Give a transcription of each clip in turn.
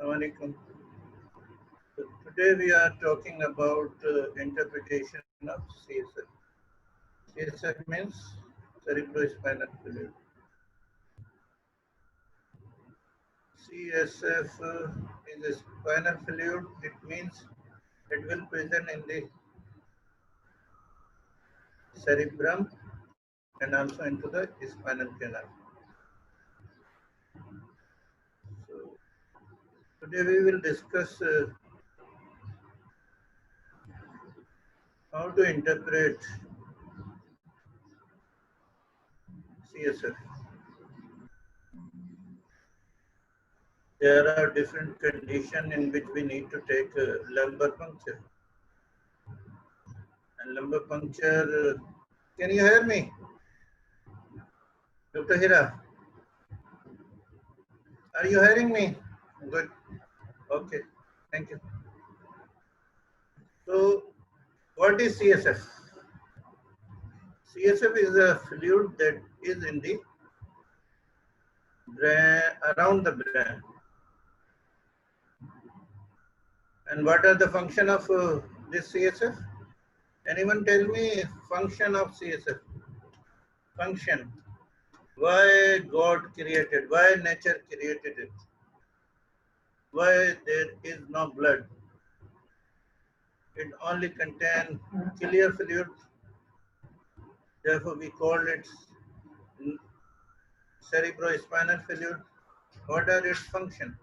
Assalamualaikum. So today we are talking about interpretation of CSF. CSF means cerebrospinal fluid. CSF is a spinal fluid. It means it will present in the cerebrum and also into the spinal canal. So today we will discuss how to interpret CSF. There are different conditions in which we need to take lumbar puncture. And lumbar puncture, can you hear me? Dr. Hira, are you hearing me? Good. Okay. Thank you. So, what is CSF? CSF is a fluid that is in the brain, around the brain. And what are the function of this CSF? Anyone tell me function of CSF? Function. Why God created? Why nature created it? Why there is no blood? It only contains clear fluid. Therefore, we call it cerebrospinal fluid. What are its function?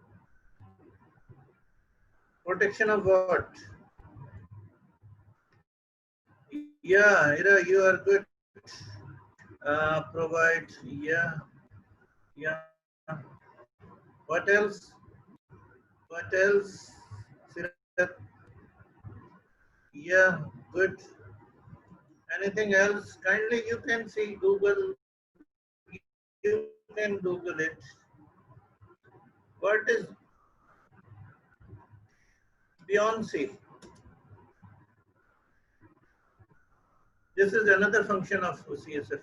Protection of what? Yeah, Ira, you are good. Provide, yeah. What else? What else? Yeah, good. Anything else? Kindly, you can see Google. You can Google it. What is Beyonce? This is another function of CSF.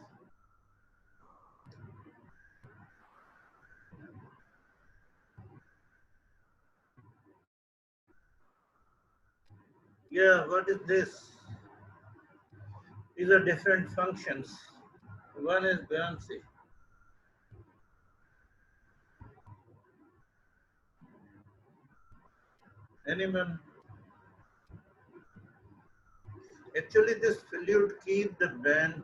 Yeah, what is this? These are different functions. One is Beyonce. Anyone? Actually, this fluid keeps the brain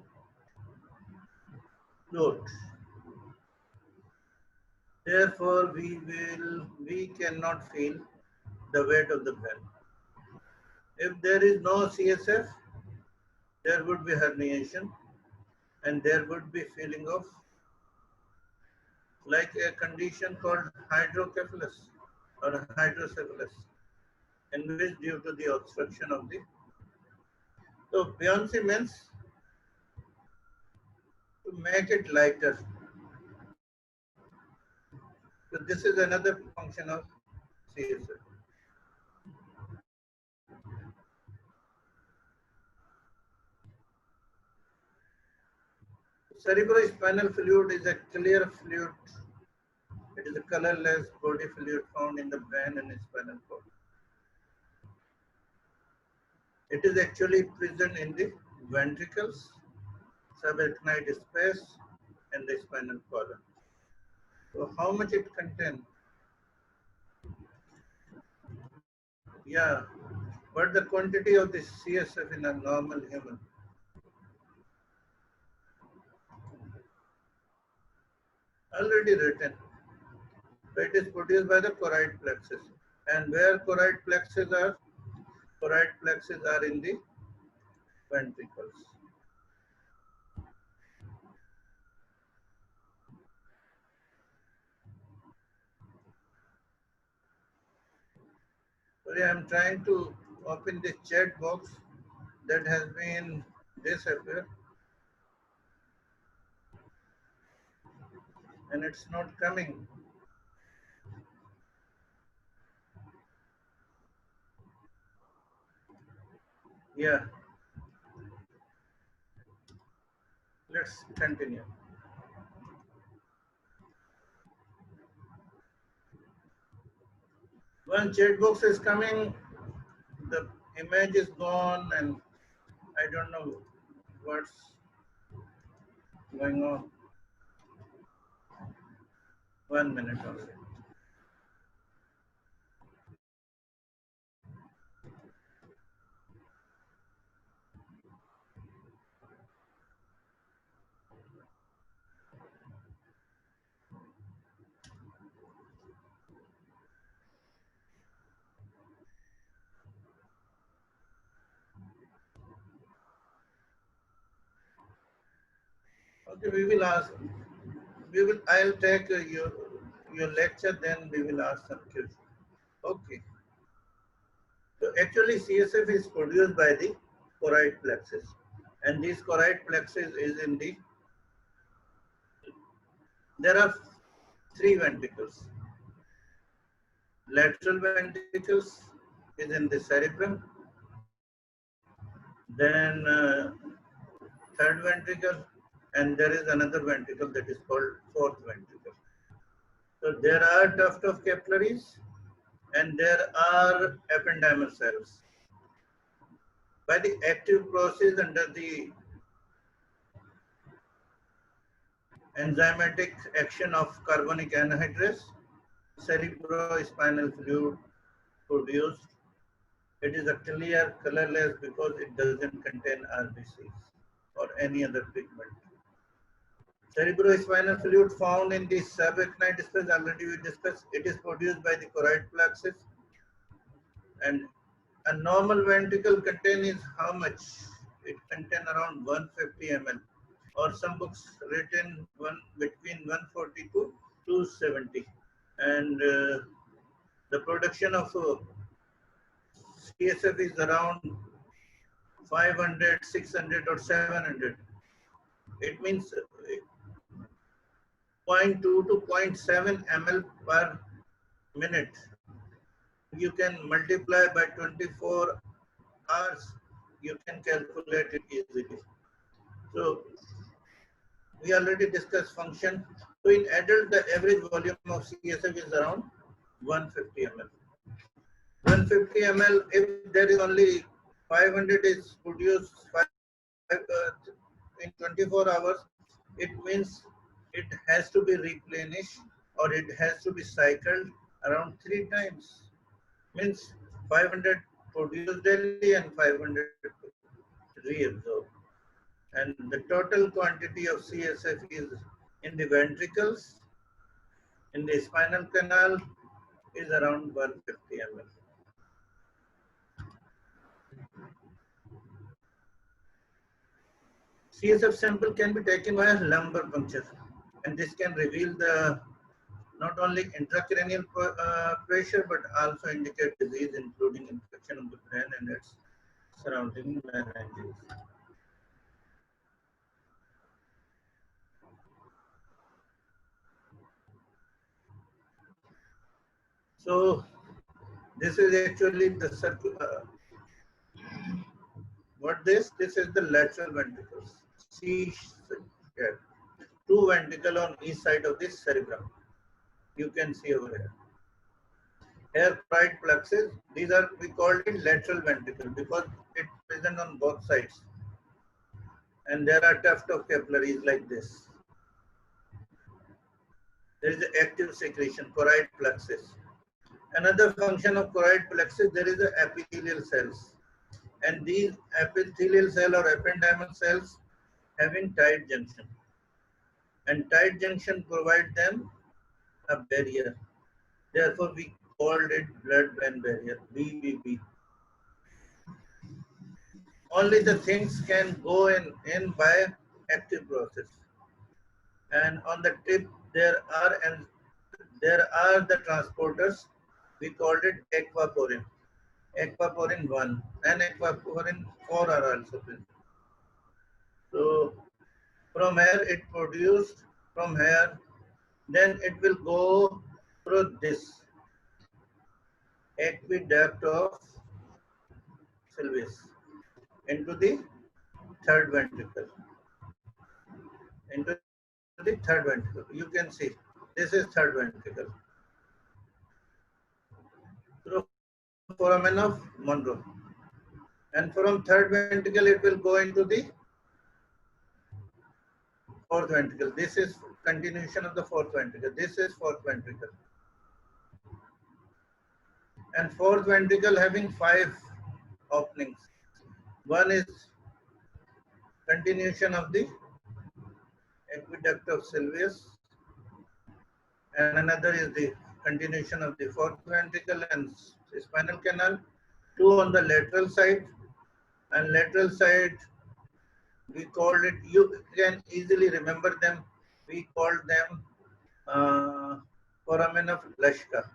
float. Therefore, we cannot feel the weight of the brain. If there is no CSF, there would be herniation, and there would be feeling of like a condition called hydrocephalus or hydrocephalus, in which due to the obstruction of the. So Beyonce means to make it lighter. So this is another function of CSF. Cerebrospinal fluid is a clear fluid. It is a colorless body fluid found in the brain and spinal cord. It is actually present in the ventricles, subarachnoid space, and the spinal column. So how much it contains? Yeah, what the quantity of the CSF in a normal human? Already written. So it is produced by the choroid plexus. And where choroid plexus are? Choroid plexus are in the ventricles. Sorry, I'm trying to open the chat box that has been disappeared, and it's not coming. Yeah, let's continue. When chat box is coming, the image is gone and I don't know what's going on. 1 minute only. Okay, we will ask. We will. I'll take your lecture. Then we will ask some questions. Okay. So actually, CSF is produced by the choroid plexus, and this choroid plexus is in the. There are three ventricles. Lateral ventricles is in the cerebrum. Then third ventricle, and there is another ventricle that is called fourth ventricle. So there are tuft of capillaries and there are ependymal cells. By the active process under the enzymatic action of carbonic anhydrase, cerebrospinal fluid produced. It is a clear colorless because it doesn't contain RBCs or any other pigment. Cerebrospinal fluid found in the subarachnoid space, already we discussed, it is produced by the choroid plexus. And a normal ventricle contain is how much? It contain around 150 ml, or some books written between 140 to 270. And the production of CSF is around 500, 600 or 700. It means 0.2 to 0.7 ml per minute. You can multiply by 24 hours, you can calculate it easily. So we already discussed function. So in adult, the average volume of CSF is around 150 ml. 150 ml, if there is only 500 is produced in 24 hours, it means it has to be replenished or it has to be cycled around 3 times. Means 500 produced daily and 500 reabsorbed. And the total quantity of CSF is in the ventricles, in the spinal canal is around 150 ml. CSF sample can be taken via lumbar puncture, and this can reveal the not only intracranial pressure but also indicate disease including infection of the brain and its surrounding meninges. So this is actually the circular. What this? This is the lateral ventricles. See here. Two ventricle on each side of this cerebrum. You can see over here. Here, choroid plexus. These are, we call it lateral ventricle because it present on both sides. And there are tuft of capillaries like this. There is the active secretion, choroid plexus. Another function of choroid plexus, there is the epithelial cells. And these epithelial cell or ependymal cells having tight junction. And tight junction provide them a barrier. Therefore, we called it blood-brain barrier, BBB. Only the things can go in by active process. And on the tip, there are the transporters. We called it aquaporin. Aquaporin 1 and aquaporin 4 are also present. So from here it produced, from here, then it will go through this aqueduct of Sylvius into the third ventricle. Into the third ventricle. You can see this is third ventricle. through foramen of Monro. And from third ventricle, it will go into the fourth ventricle. This is continuation of the fourth ventricle. This is fourth ventricle. And fourth ventricle having 5 openings. One is continuation of the aqueduct of Sylvius, and another is the continuation of the fourth ventricle and spinal canal. 2 on the lateral side, and lateral side we called it, you can easily remember them, we called them foramen of Lashka,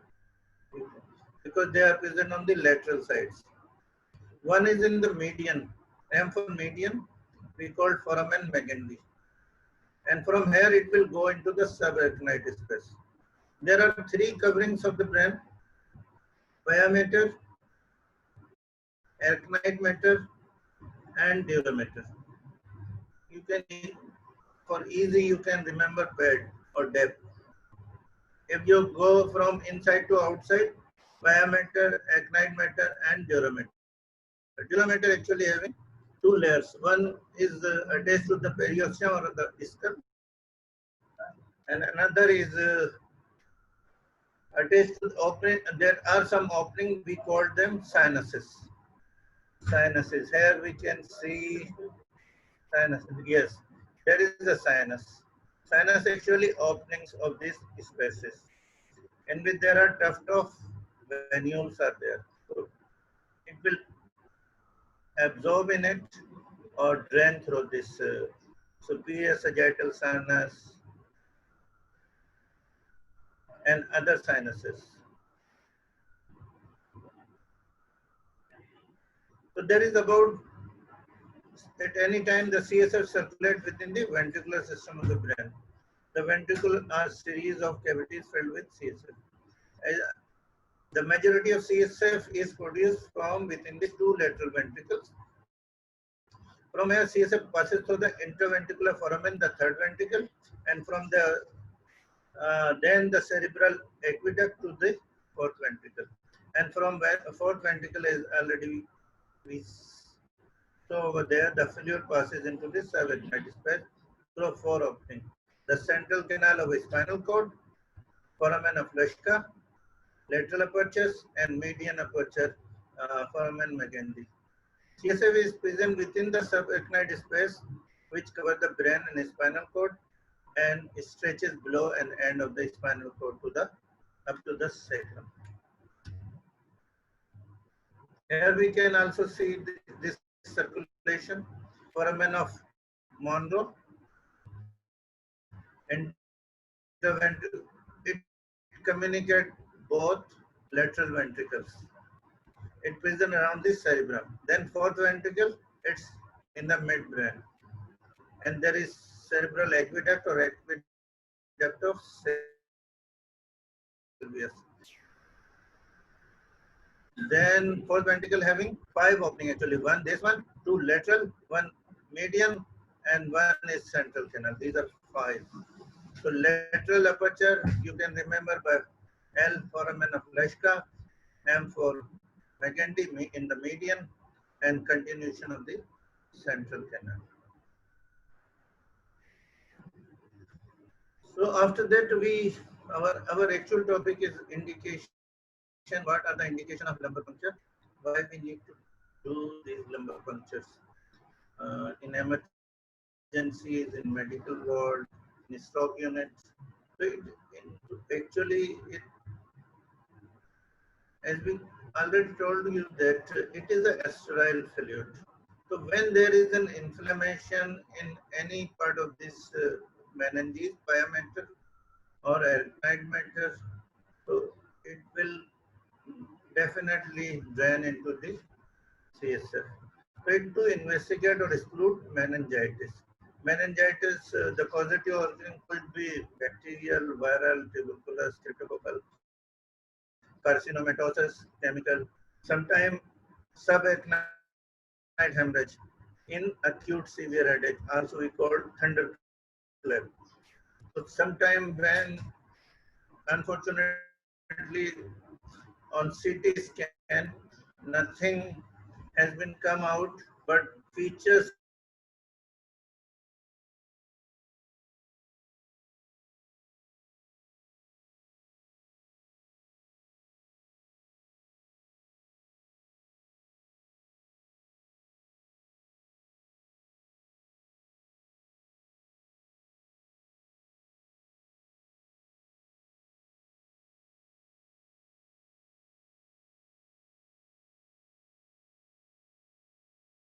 because they are present on the lateral sides. One is in the median, M for median, we called foramen Magendie. And from here it will go into the subarachnoid space. There are 3 coverings of the brain: pia mater, arachnoid mater, and dura mater. You can, for easy, you can remember bed or depth. If you go from inside to outside, pia mater, arachnoid mater, and dura mater. Dura mater actually having 2 layers. One is attached to the periosteum or the skull, and another is attached to the opening. There are some openings, we call them sinuses. Sinuses. Here we can see sinuses. Yes, there is a sinus. Sinus actually openings of these spaces. And with there are tuft of venules are there. So it will absorb in it or drain through this superior sagittal sinus and other sinuses. So there is about, at any time the CSF circulate within the ventricular system of the brain. The ventricle are series of cavities filled with CSF. The majority of CSF is produced from within the 2 lateral ventricles. From here, CSF passes through the interventricular foramen, the third ventricle, and from the then the cerebral aqueduct to the fourth ventricle. And from where fourth ventricle is already we saw over there, the fluid passes into the subarachnoid space through 4 openings: the central canal of a spinal cord, foramen of Lashka, lateral apertures, and median aperture, foramen Magendie. CSF is present within the subarachnoid space, which cover the brain and spinal cord, and stretches below and end of the spinal cord to the up to the sacrum. Here we can also see this circulation, foramen of Monro, and it communicate both lateral ventricles. It present around the cerebrum. Then fourth ventricle, it's in the midbrain, and there is cerebral aqueduct or aqueduct of Sylvius. Then fourth ventricle having 5 opening actually. One this one, 2 lateral, 1 median, and 1 is central canal. These are 5. So lateral aperture you can remember by L foramen of Lashka, M for Magendie in the median, and continuation of the central canal. So after that our actual topic is indication. What are the indication of lumbar puncture? Why we need to do these lumbar punctures in emergencies, in medical ward, in stroke units. So as we already told you that it is a sterile fluid. So when there is an inflammation in any part of this meninges, pia mater or arachnoid mater, so it will definitely drain into the CSF. So to investigate or exclude meningitis. Meningitis, the causative origin could be bacterial, viral, tuberculous, cryptococcal, carcinomatosis, chemical, sometimes subarachnoid hemorrhage in acute severe headache, also we call thunderclap. So sometime when unfortunately on CT scan, nothing has been come out, but features